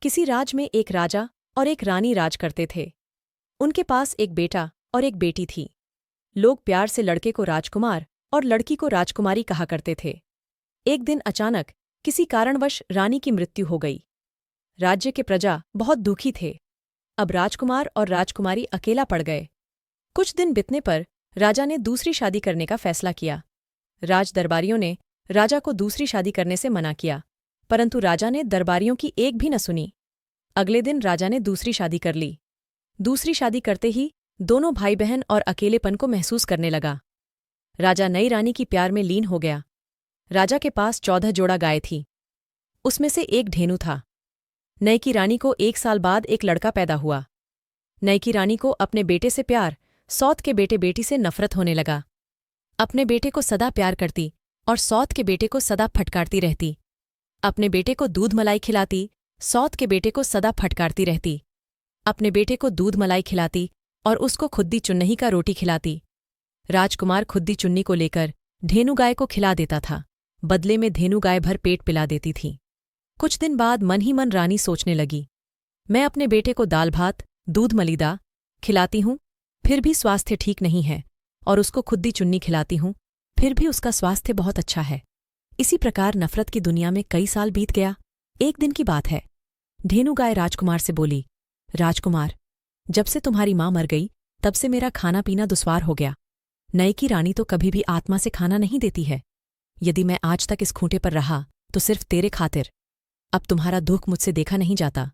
किसी राज्य में एक राजा और एक रानी राज करते थे। उनके पास एक बेटा और एक बेटी थी। लोग प्यार से लड़के को राजकुमार और लड़की को राजकुमारी कहा करते थे। एक दिन अचानक किसी कारणवश रानी की मृत्यु हो गई। राज्य के प्रजा बहुत दुखी थे। अब राजकुमार और राजकुमारी अकेला पड़ गए। कुछ दिन बीतने पर राजा ने दूसरी शादी करने का फैसला किया। राज दरबारियों ने राजा को दूसरी शादी करने से मना किया, परंतु राजा ने दरबारियों की एक भी न सुनी। अगले दिन राजा ने दूसरी शादी कर ली। दूसरी शादी करते ही दोनों भाई बहन और अकेलेपन को महसूस करने लगा। राजा नई रानी की प्यार में लीन हो गया। राजा के पास 14 जोड़ा गाय थी। उसमें से एक ढेनू था। नई की रानी को 1 साल बाद एक लड़का पैदा हुआ। नई की रानी को अपने बेटे से प्यार, सौत के बेटे बेटी से नफरत होने लगा। अपने बेटे को सदा प्यार करती और सौत के बेटे को सदा फटकारती रहती। अपने बेटे को दूध मलाई खिलाती, सौत के बेटे को सदा फटकारती रहती। अपने बेटे को दूध मलाई खिलाती और उसको खुद्दी चुन्नही का रोटी खिलाती। राजकुमार खुद्दी चुन्नी को लेकर धेनु गाय को खिला देता था। बदले में धेनु गाय भर पेट पिला देती थी। कुछ दिन बाद मन ही मन रानी सोचने लगी, मैं अपने बेटे को दाल भात, दूध मलीदा खिलाती हूँ, फिर भी स्वास्थ्य ठीक नहीं है, और उसको खुद्दी चुन्नी खिलाती हूँ, फिर भी उसका स्वास्थ्य बहुत अच्छा है। इसी प्रकार नफरत की दुनिया में कई साल बीत गया। एक दिन की बात है। धेनु गाय राजकुमार से बोली, राजकुमार, जब से तुम्हारी माँ मर गई तब से मेरा खाना पीना दुश्वार हो गया। नई की रानी तो कभी भी आत्मा से खाना नहीं देती है। यदि मैं आज तक इस खूंटे पर रहा तो सिर्फ तेरे खातिर। अब तुम्हारा दुख मुझसे देखा नहीं जाता।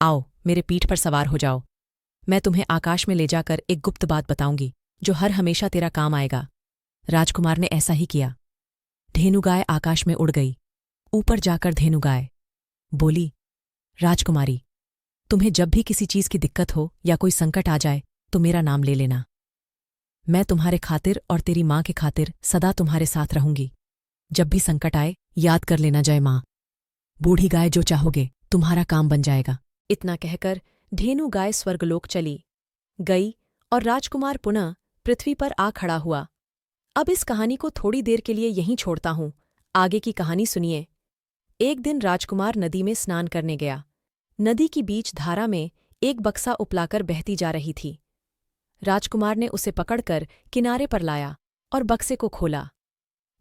आओ, मेरे पीठ पर सवार हो जाओ। मैं तुम्हें आकाश में ले जाकर एक गुप्त बात बताऊंगी जो हर हमेशा तेरा काम आएगा। राजकुमार ने ऐसा ही किया। धेनु गाय आकाश में उड़ गई। ऊपर जाकर धेनु गाय बोली, राजकुमारी, तुम्हें जब भी किसी चीज की दिक्कत हो या कोई संकट आ जाए तो मेरा नाम ले लेना। मैं तुम्हारे खातिर और तेरी माँ के खातिर सदा तुम्हारे साथ रहूंगी। जब भी संकट आए याद कर लेना, जय माँ। बूढ़ी गाय, जो चाहोगे तुम्हारा काम बन जाएगा। इतना कहकर धेनु गाय स्वर्गलोक चली गई और राजकुमार पुनः पृथ्वी पर आ खड़ा हुआ। अब इस कहानी को थोड़ी देर के लिए यहीं छोड़ता हूँ। आगे की कहानी सुनिए। एक दिन राजकुमार नदी में स्नान करने गया। नदी की बीच धारा में एक बक्सा उपलाकर बहती जा रही थी। राजकुमार ने उसे पकड़कर किनारे पर लाया और बक्से को खोला।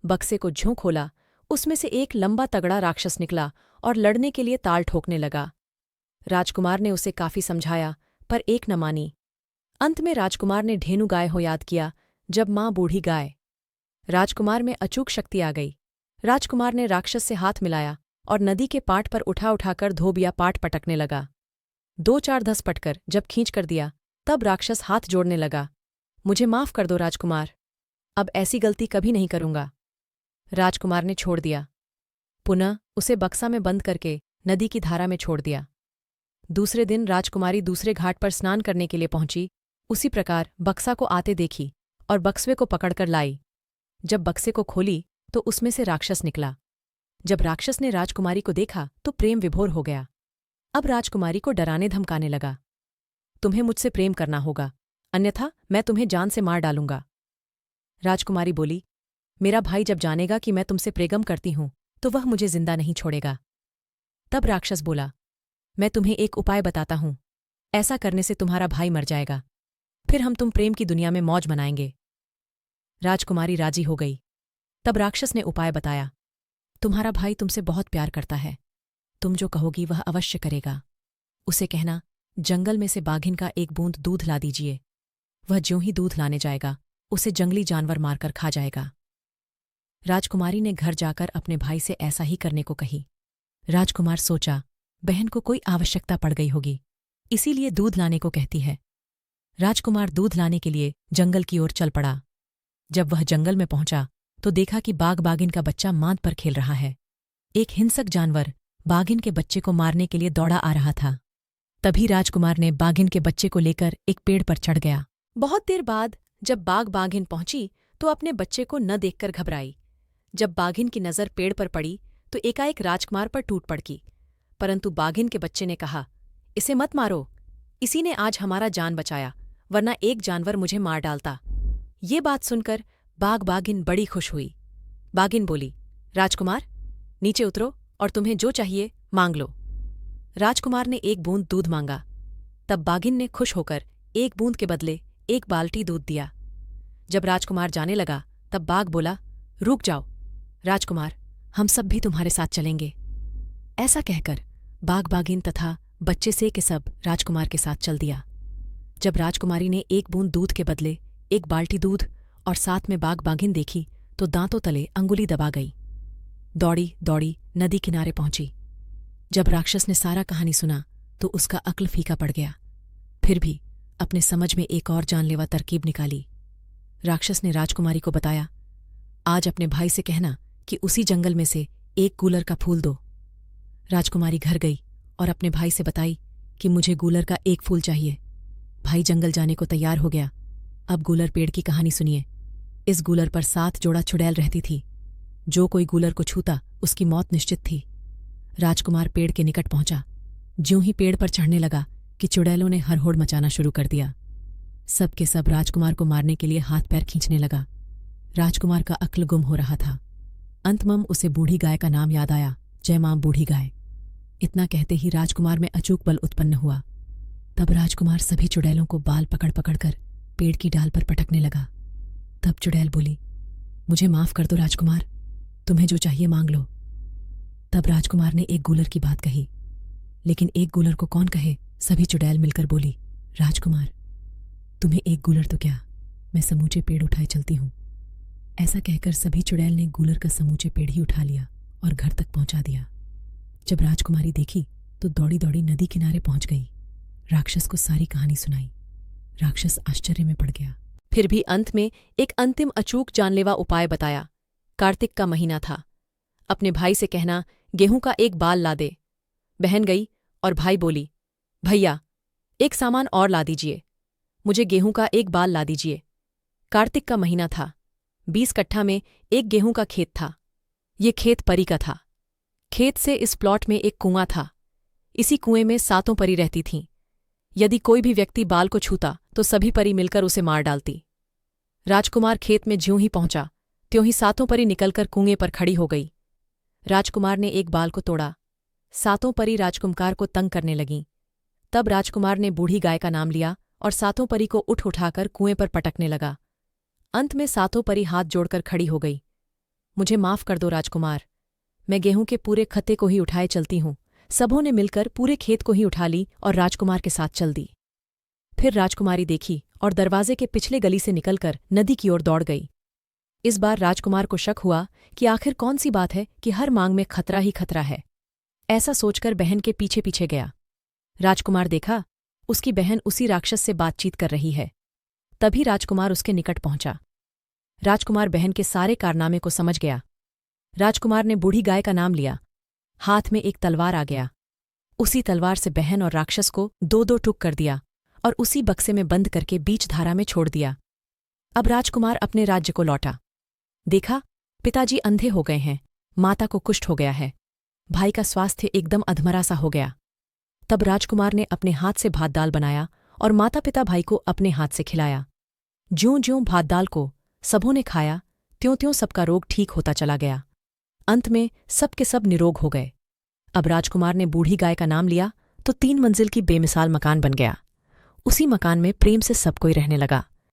बक्से को ज्यों खोला, उसमें से एक लंबा तगड़ा राक्षस निकला और लड़ने के लिए ताल ठोकने लगा। राजकुमार ने उसे काफी समझाया, पर एक न मानी। अंत में राजकुमार ने धेनु गाय हो याद किया, जब माँ बूढ़ी गाय। राजकुमार में अचूक शक्ति आ गई। राजकुमार ने राक्षस से हाथ मिलाया और नदी के पाट पर उठा उठाकर धोबिया पाट पटकने लगा। 2-4 धस पटकर जब खींच कर दिया, तब राक्षस हाथ जोड़ने लगा, मुझे माफ कर दो राजकुमार, अब ऐसी गलती कभी नहीं करूंगा। राजकुमार ने छोड़ दिया। पुनः उसे बक्सा में बंद करके नदी की धारा में छोड़ दिया। दूसरे दिन राजकुमारी दूसरे घाट पर स्नान करने के लिए पहुंची। उसी प्रकार बक्सा को आते देखी और बक्सवे को पकड़कर लाई। जब बक्से को खोली तो उसमें से राक्षस निकला। जब राक्षस ने राजकुमारी को देखा तो प्रेम विभोर हो गया। अब राजकुमारी को डराने धमकाने लगा, तुम्हें मुझसे प्रेम करना होगा, अन्यथा मैं तुम्हें जान से मार डालूंगा। राजकुमारी बोली, मेरा भाई जब जानेगा कि मैं तुमसे प्रेम करती हूं तो वह मुझे जिंदा नहीं छोड़ेगा। तब राक्षस बोला, मैं तुम्हें एक उपाय बताता हूं, ऐसा करने से तुम्हारा भाई मर जाएगा, फिर हम तुम प्रेम की दुनिया में मौज मनाएंगे। राजकुमारी राजी हो गई। तब राक्षस ने उपाय बताया, तुम्हारा भाई तुमसे बहुत प्यार करता है, तुम जो कहोगी वह अवश्य करेगा। उसे कहना, जंगल में से बाघिन का एक बूंद दूध ला दीजिए। वह ज्यों ही दूध लाने जाएगा, उसे जंगली जानवर मारकर खा जाएगा। राजकुमारी ने घर जाकर अपने भाई से ऐसा ही करने को कही। राजकुमार सोचा, बहन को कोई आवश्यकता पड़ गई होगी, इसीलिए दूध लाने को कहती है। राजकुमार दूध लाने के लिए जंगल की ओर चल पड़ा। जब वह जंगल में पहुंचा तो देखा कि बाघ बाघिन का बच्चा मांद पर खेल रहा है। एक हिंसक जानवर बाघिन के बच्चे को मारने के लिए दौड़ा आ रहा था। तभी राजकुमार ने बाघिन के बच्चे को लेकर एक पेड़ पर चढ़ गया। बहुत देर बाद जब बाघ बाघिन पहुंची तो अपने बच्चे को न देखकर घबराई। जब बाघिन की नज़र पेड़ पर पड़ी तो एकाएक राजकुमार पर टूट पड़की, परंतु बाघिन के बच्चे ने कहा, इसे मत मारो, इसी ने आज हमारा जान बचाया, वरना एक जानवर मुझे मार डालता। ये बात सुनकर बाघ बाघिन बड़ी खुश हुई। बाघिन बोली, राजकुमार, नीचे उतरो और तुम्हें जो चाहिए मांग लो। राजकुमार ने एक बूंद दूध मांगा। तब बाघिन ने खुश होकर एक बूंद के बदले एक बाल्टी दूध दिया। जब राजकुमार जाने लगा तब बाघ बोला, रुक जाओ राजकुमार, हम सब भी तुम्हारे साथ चलेंगे। ऐसा कहकर बाघ बाघिन तथा बच्चे से के सब राजकुमार के साथ चल दिया। जब राजकुमारी ने एक बूंद दूध के बदले एक बाल्टी दूध और साथ में बाघ बाघिन देखी तो दांतों तले अंगुली दबा गई। दौड़ी दौड़ी नदी किनारे पहुंची। जब राक्षस ने सारा कहानी सुना तो उसका अक्ल फीका पड़ गया। फिर भी अपने समझ में एक और जानलेवा तरकीब निकाली। राक्षस ने राजकुमारी को बताया, आज अपने भाई से कहना कि उसी जंगल में से एक गूलर का फूल दो। राजकुमारी घर गई और अपने भाई से बताई कि मुझे गूलर का एक फूल चाहिए। भाई जंगल जाने को तैयार हो गया। अब गूलर पेड़ की कहानी सुनिए। इस गूलर पर 7 जोड़ा चुड़ैल रहती थी। जो कोई गूलर को छूता उसकी मौत निश्चित थी। राजकुमार पेड़ के निकट पहुंचा। ज्यों ही पेड़ पर चढ़ने लगा कि चुड़ैलों ने हरहोड़ मचाना शुरू कर दिया। सब के सब राजकुमार को मारने के लिए हाथ पैर खींचने लगा। राजकुमार का अक्ल गुम हो रहा था। अंतमम उसे बूढ़ी गाय का नाम याद आया। जय मां बूढ़ी गाय। इतना कहते ही राजकुमार में अचूक बल उत्पन्न हुआ। तब राजकुमार सभी चुड़ैलों को बाल पकड़ पकड़कर पेड़ की डाल पर पटकने लगा। तब चुड़ैल बोली, मुझे माफ कर दो राजकुमार, तुम्हें जो चाहिए मांग लो। तब राजकुमार ने एक गूलर की बात कही। लेकिन एक गूलर को कौन कहे? सभी चुड़ैल मिलकर बोली, राजकुमार, तुम्हें एक गूलर तो क्या, मैं समूचे पेड़ उठाए चलती हूं। ऐसा कहकर सभी चुड़ैल ने गूलर का समूचे पेड़ ही उठा लिया और घर तक पहुंचा दिया। जब राजकुमारी देखी तो दौड़ी दौड़ी नदी किनारे पहुंच गई। राक्षस को सारी कहानी सुनाई। राक्षस आश्चर्य में पड़ गया। फिर भी अंत में एक अंतिम अचूक जानलेवा उपाय बताया। कार्तिक का महीना था। अपने भाई से कहना, गेहूं का एक बाल ला दे। बहन गई और भाई बोली, भैया एक सामान और ला दीजिए, मुझे गेहूं का एक बाल ला दीजिए। कार्तिक का महीना था। 20 कट्ठा में एक गेहूं का खेत था। ये खेत परी का था। खेत से इस प्लॉट में एक कुआं था। इसी कुएं में 7 परी रहती थीं। यदि कोई भी व्यक्ति बाल को छूता तो सभी परी मिलकर उसे मार डालती। राजकुमार खेत में ज्यों ही पहुंचा त्यों ही 7 परी निकलकर कुएं पर खड़ी हो गई। राजकुमार ने एक बाल को तोड़ा। 7 परी राजकुमार को तंग करने लगीं। तब राजकुमार ने बूढ़ी गाय का नाम लिया और 7 परी को उठाकर कुएं पर पटकने लगा। अंत में 7 परी हाथ जोड़कर खड़ी हो गई। मुझे माफ कर दो राजकुमार, मैं गेहूं के पूरे खत्ते को ही उठाए चलती हूं। सबों ने मिलकर पूरे खेत को ही उठा ली और राजकुमार के साथ चल दी। फिर राजकुमारी देखी और दरवाजे के पिछले गली से निकलकर नदी की ओर दौड़ गई। इस बार राजकुमार को शक हुआ कि आखिर कौन सी बात है कि हर मांग में खतरा ही खतरा है। ऐसा सोचकर बहन के पीछे पीछे गया। राजकुमार देखा उसकी बहन उसी राक्षस से बातचीत कर रही है। तभी राजकुमार उसके निकट पहुंचा। राजकुमार बहन के सारे कारनामे को समझ गया। राजकुमार ने बूढ़ी गाय का नाम लिया। हाथ में एक तलवार आ गया। उसी तलवार से बहन और राक्षस को 2-2 टुक कर दिया और उसी बक्से में बंद करके बीच धारा में छोड़ दिया। अब राजकुमार अपने राज्य को लौटा। देखा पिताजी अंधे हो गए हैं, माता को कुष्ठ हो गया है, भाई का स्वास्थ्य एकदम अधमरा सा हो गया। तब राजकुमार ने अपने हाथ से भात दाल बनाया और माता पिता भाई को अपने हाथ से खिलाया। ज्यों ज्यों भात दाल को सबों ने खाया त्यों त्यों सबका रोग ठीक होता चला गया। अंत में सब के सब निरोग हो गए। अब राजकुमार ने बूढ़ी गाय का नाम लिया तो 3 मंजिल की बेमिसाल मकान बन गया। उसी मकान में प्रेम से सब कोई रहने लगा।